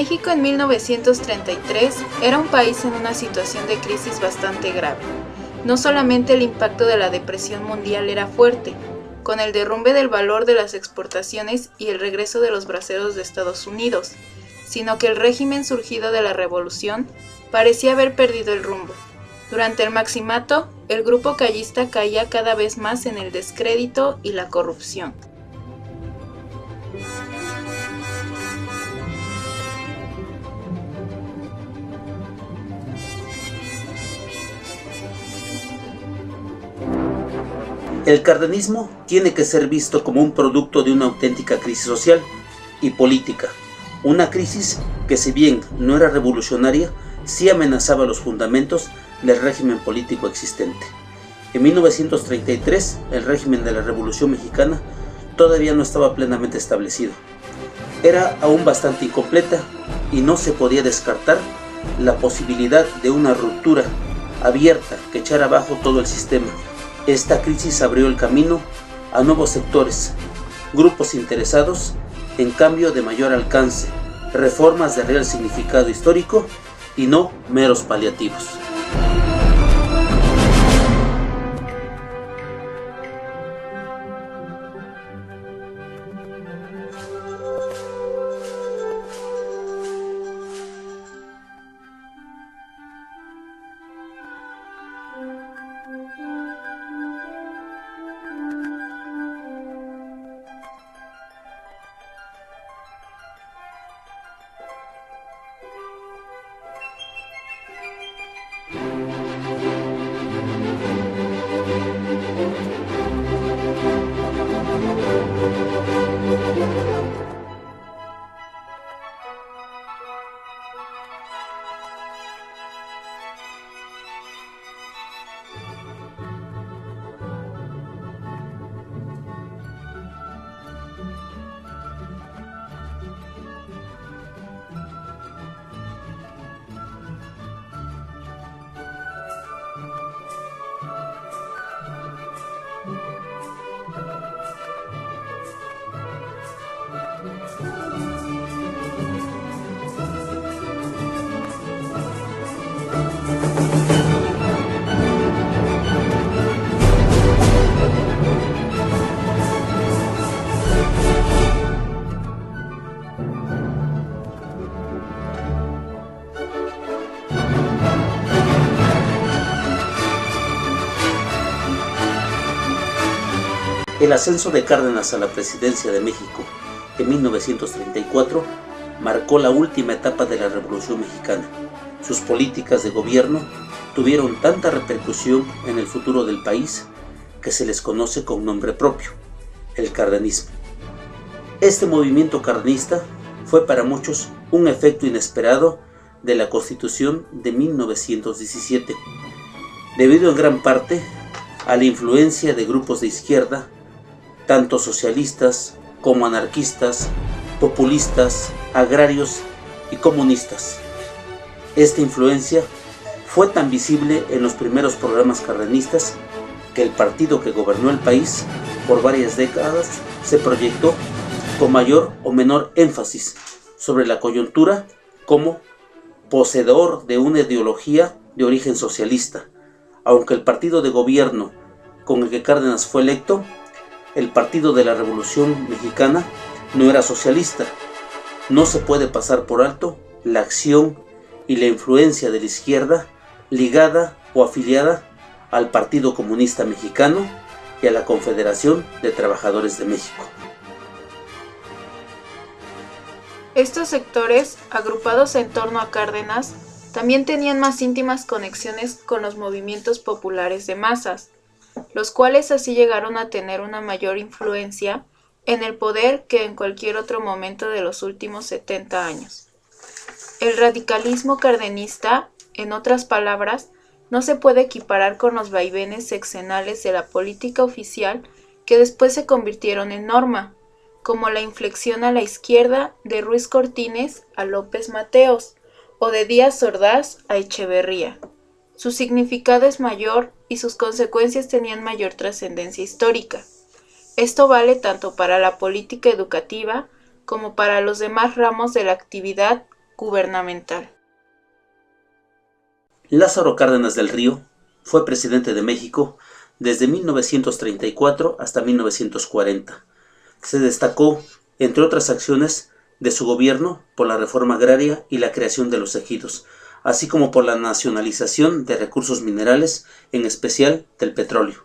México en 1933 era un país en una situación de crisis bastante grave. No solamente el impacto de la depresión mundial era fuerte, con el derrumbe del valor de las exportaciones y el regreso de los braceros de Estados Unidos, sino que el régimen surgido de la revolución parecía haber perdido el rumbo. Durante el maximato, el grupo callista caía cada vez más en el descrédito y la corrupción. El cardenismo tiene que ser visto como un producto de una auténtica crisis social y política, una crisis que, si bien no era revolucionaria, sí amenazaba los fundamentos del régimen político existente. En 1933, el régimen de la Revolución Mexicana todavía no estaba plenamente establecido. Era aún bastante incompleta y no se podía descartar la posibilidad de una ruptura abierta que echara abajo todo el sistema. Esta crisis abrió el camino a nuevos sectores, grupos interesados en cambio de mayor alcance, reformas de real significado histórico y no meros paliativos. El ascenso de Cárdenas a la presidencia de México en 1934 marcó la última etapa de la Revolución Mexicana. Sus políticas de gobierno tuvieron tanta repercusión en el futuro del país que se les conoce con nombre propio, el cardenismo. Este movimiento cardenista fue para muchos un efecto inesperado de la Constitución de 1917, debido en gran parte a la influencia de grupos de izquierda, tanto socialistas como anarquistas, populistas, agrarios y comunistas. Esta influencia fue tan visible en los primeros programas cardenistas que el partido que gobernó el país por varias décadas se proyectó con mayor o menor énfasis sobre la coyuntura como poseedor de una ideología de origen socialista, aunque el partido de gobierno con el que Cárdenas fue electo, el Partido de la Revolución Mexicana, no era socialista. No se puede pasar por alto la acción y la influencia de la izquierda ligada o afiliada al Partido Comunista Mexicano y a la Confederación de Trabajadores de México. Estos sectores, agrupados en torno a Cárdenas, también tenían más íntimas conexiones con los movimientos populares de masas, los cuales así llegaron a tener una mayor influencia en el poder que en cualquier otro momento de los últimos 70 años. El radicalismo cardenista, en otras palabras, no se puede equiparar con los vaivenes sexenales de la política oficial que después se convirtieron en norma, como la inflexión a la izquierda de Ruiz Cortines a López Mateos o de Díaz Ordaz a Echeverría. Su significado es mayor y sus consecuencias tenían mayor trascendencia histórica. Esto vale tanto para la política educativa como para los demás ramos de la actividad gubernamental. Lázaro Cárdenas del Río fue presidente de México desde 1934 hasta 1940. Se destacó, entre otras acciones, de su gobierno por la reforma agraria y la creación de los ejidos, así como por la nacionalización de recursos minerales, en especial del petróleo.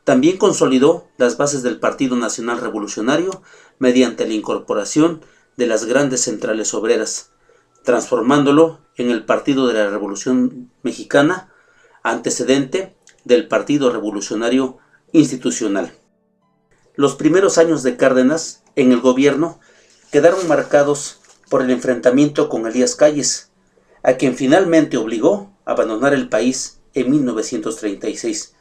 También consolidó las bases del Partido Nacional Revolucionario mediante la incorporación de las grandes centrales obreras, transformándolo en el Partido de la Revolución Mexicana, antecedente del Partido Revolucionario Institucional. Los primeros años de Cárdenas en el gobierno quedaron marcados por el enfrentamiento con Elías Calles, a quien finalmente obligó a abandonar el país en 1936,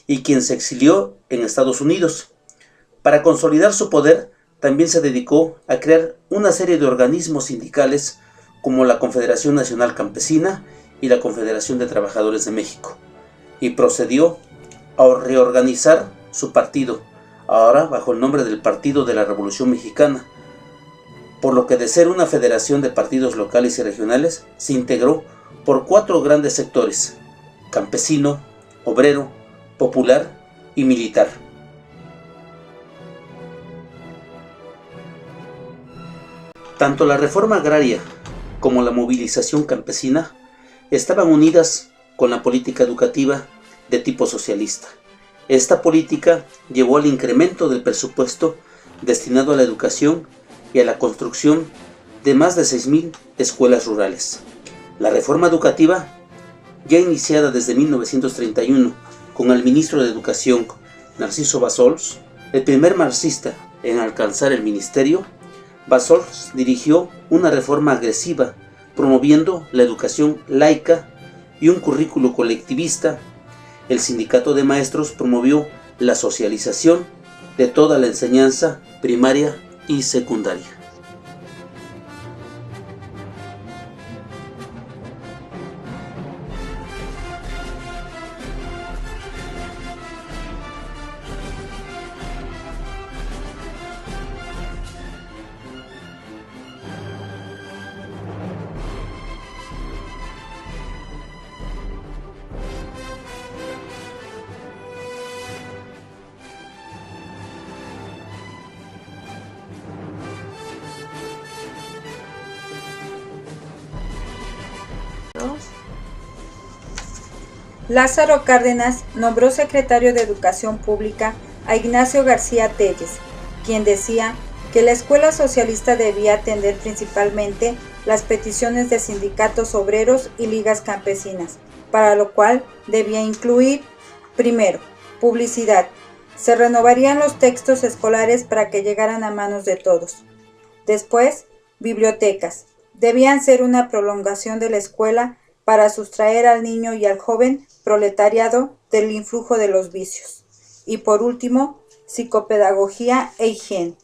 y quien se exilió en Estados Unidos. Para consolidar su poder, también se dedicó a crear una serie de organismos sindicales como la Confederación Nacional Campesina y la Confederación de Trabajadores de México, y procedió a reorganizar su partido, ahora bajo el nombre del Partido de la Revolución Mexicana, por lo que de ser una federación de partidos locales y regionales, se integró por 4 grandes sectores: campesino, obrero, popular y militar. Tanto la reforma agraria como la movilización campesina estaban unidas con la política educativa de tipo socialista. Esta política llevó al incremento del presupuesto destinado a la educación y a la construcción de más de 6,000 escuelas rurales. La reforma educativa, ya iniciada desde 1931 con el ministro de Educación, Narciso Bassols, el primer marxista en alcanzar el ministerio, Bassols dirigió una reforma agresiva, promoviendo la educación laica y un currículo colectivista. El sindicato de maestros promovió la socialización de toda la enseñanza primaria y secundaria. Lázaro Cárdenas nombró secretario de Educación Pública a Ignacio García Telles, quien decía que la escuela socialista debía atender principalmente las peticiones de sindicatos obreros y ligas campesinas, para lo cual debía incluir, primero, publicidad. Se renovarían los textos escolares para que llegaran a manos de todos. Después, bibliotecas. Debían ser una prolongación de la escuela para sustraer al niño y al joven proletariado del influjo de los vicios. Y por último, psicopedagogía e higiene.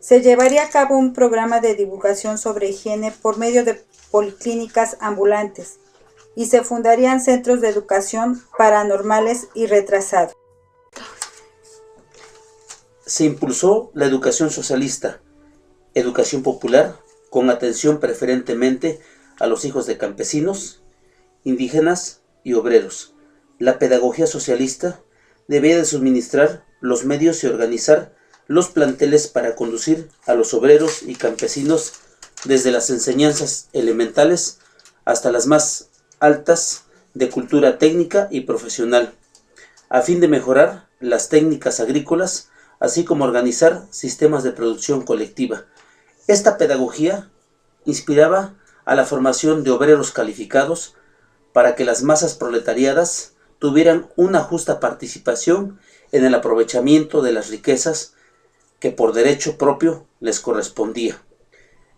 Se llevaría a cabo un programa de divulgación sobre higiene por medio de policlínicas ambulantes y se fundarían centros de educación para anormales y retrasados. Se impulsó la educación socialista, educación popular, con atención preferentemente a los hijos de campesinos, indígenas y obreros. La pedagogía socialista debía de suministrar los medios y organizar los planteles para conducir a los obreros y campesinos desde las enseñanzas elementales hasta las más altas de cultura técnica y profesional, a fin de mejorar las técnicas agrícolas, así como organizar sistemas de producción colectiva. Esta pedagogía inspiraba a la formación de obreros calificados para que las masas proletariadas tuvieran una justa participación en el aprovechamiento de las riquezas que por derecho propio les correspondía.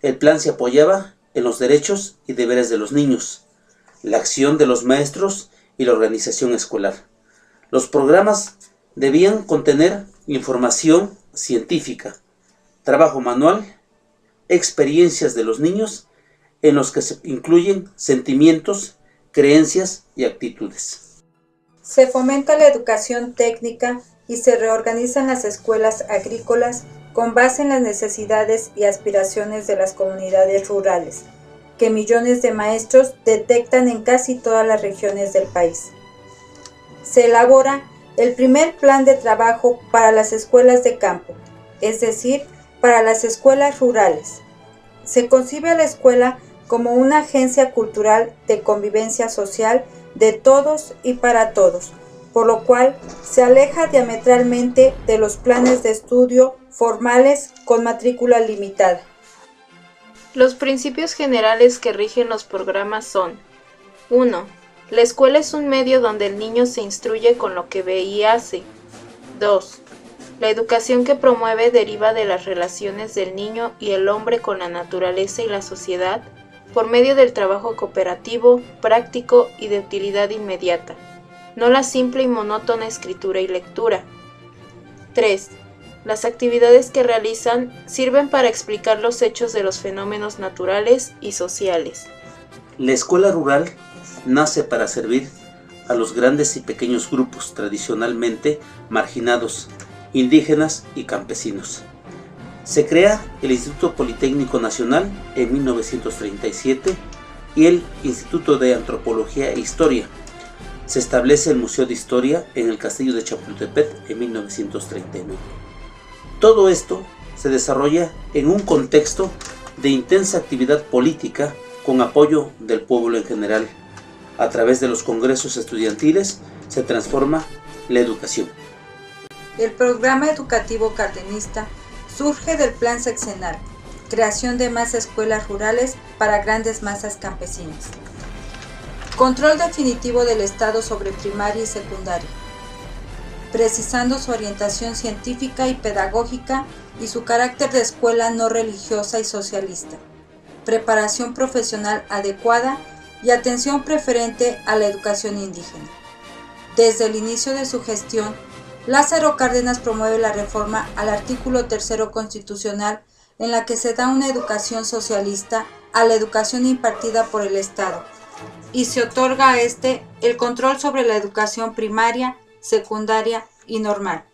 El plan se apoyaba en los derechos y deberes de los niños, la acción de los maestros y la organización escolar. Los programas debían contener información científica, trabajo manual, experiencias de los niños en los que se incluyen sentimientos, creencias y actitudes. Se fomenta la educación técnica y se reorganizan las escuelas agrícolas con base en las necesidades y aspiraciones de las comunidades rurales, que millones de maestros detectan en casi todas las regiones del país. Se elabora el primer plan de trabajo para las escuelas de campo, es decir, para las escuelas rurales. Se concibe a la escuela como una agencia cultural de convivencia social de todos y para todos, por lo cual se aleja diametralmente de los planes de estudio formales con matrícula limitada. Los principios generales que rigen los programas son: 1. La escuela es un medio donde el niño se instruye con lo que ve y hace. 2. La educación que promueve deriva de las relaciones del niño y el hombre con la naturaleza y la sociedad por medio del trabajo cooperativo, práctico y de utilidad inmediata, no la simple y monótona escritura y lectura. 3. Las actividades que realizan sirven para explicar los hechos de los fenómenos naturales y sociales. La escuela rural nace para servir a los grandes y pequeños grupos tradicionalmente marginados, indígenas y campesinos. Se crea el Instituto Politécnico Nacional en 1937 y el Instituto de Antropología e Historia. Se establece el Museo de Historia en el Castillo de Chapultepec en 1939. Todo esto se desarrolla en un contexto de intensa actividad política con apoyo del pueblo en general. A través de los congresos estudiantiles se transforma la educación. El programa educativo cardenista surge del plan sexenal, creación de más escuelas rurales para grandes masas campesinas. Control definitivo del Estado sobre primaria y secundaria, precisando su orientación científica y pedagógica y su carácter de escuela no religiosa y socialista. Preparación profesional adecuada y atención preferente a la educación indígena. Desde el inicio de su gestión, Lázaro Cárdenas promueve la reforma al artículo 3 constitucional en la que se da una educación socialista a la educación impartida por el Estado y se otorga a este el control sobre la educación primaria, secundaria y normal.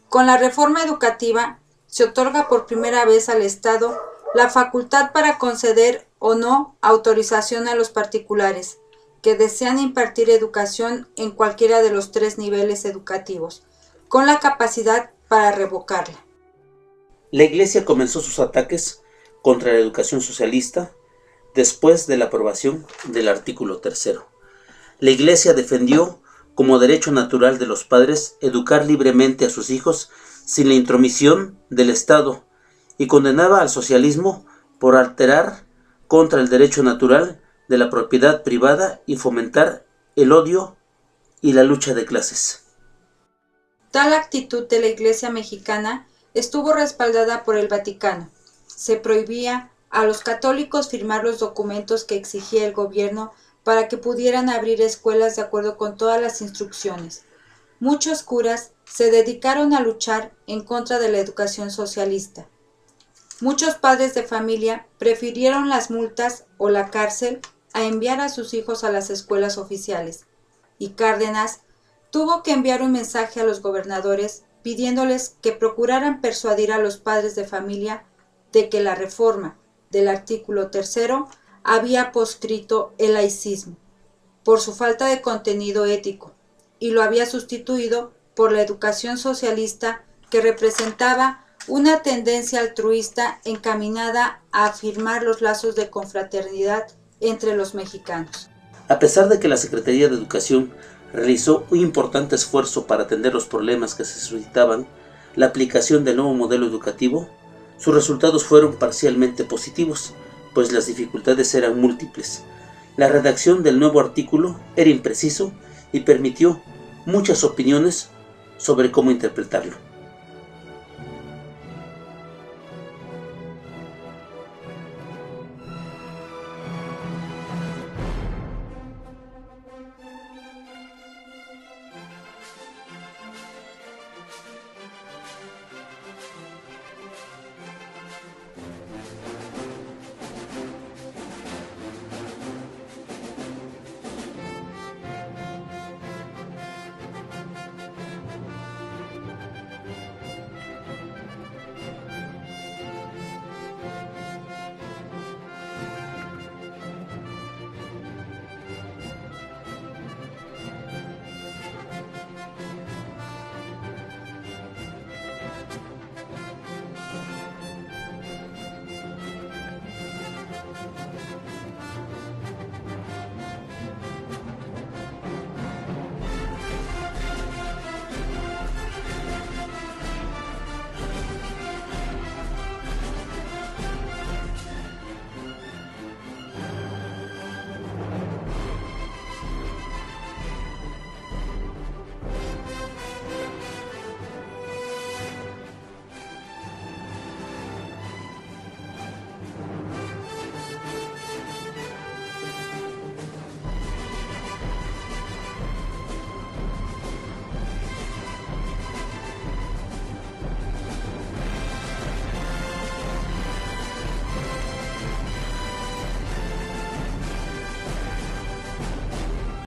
Con la reforma educativa se otorga por primera vez al Estado la facultad para conceder o no autorización a los particulares que desean impartir educación en cualquiera de los 3 niveles educativos, con la capacidad para revocarla. La Iglesia comenzó sus ataques contra la educación socialista después de la aprobación del artículo 3. La Iglesia defendió como derecho natural de los padres educar libremente a sus hijos sin la intromisión del Estado y condenaba al socialismo por alterar contra el derecho natural de la propiedad privada y fomentar el odio y la lucha de clases. Tal actitud de la Iglesia mexicana estuvo respaldada por el Vaticano. Se prohibía a los católicos firmar los documentos que exigía el gobierno para que pudieran abrir escuelas de acuerdo con todas las instrucciones. Muchos curas se dedicaron a luchar en contra de la educación socialista. Muchos padres de familia prefirieron las multas o la cárcel a enviar a sus hijos a las escuelas oficiales, y Cárdenas tuvo que enviar un mensaje a los gobernadores pidiéndoles que procuraran persuadir a los padres de familia de que la reforma del artículo 3 había proscrito el laicismo por su falta de contenido ético y lo había sustituido por la educación socialista que representaba una tendencia altruista encaminada a afirmar los lazos de confraternidad entre los mexicanos. A pesar de que la Secretaría de Educación realizó un importante esfuerzo para atender los problemas que se suscitaban la aplicación del nuevo modelo educativo, sus resultados fueron parcialmente positivos, pues las dificultades eran múltiples. La redacción del nuevo artículo era impreciso y permitió muchas opiniones sobre cómo interpretarlo.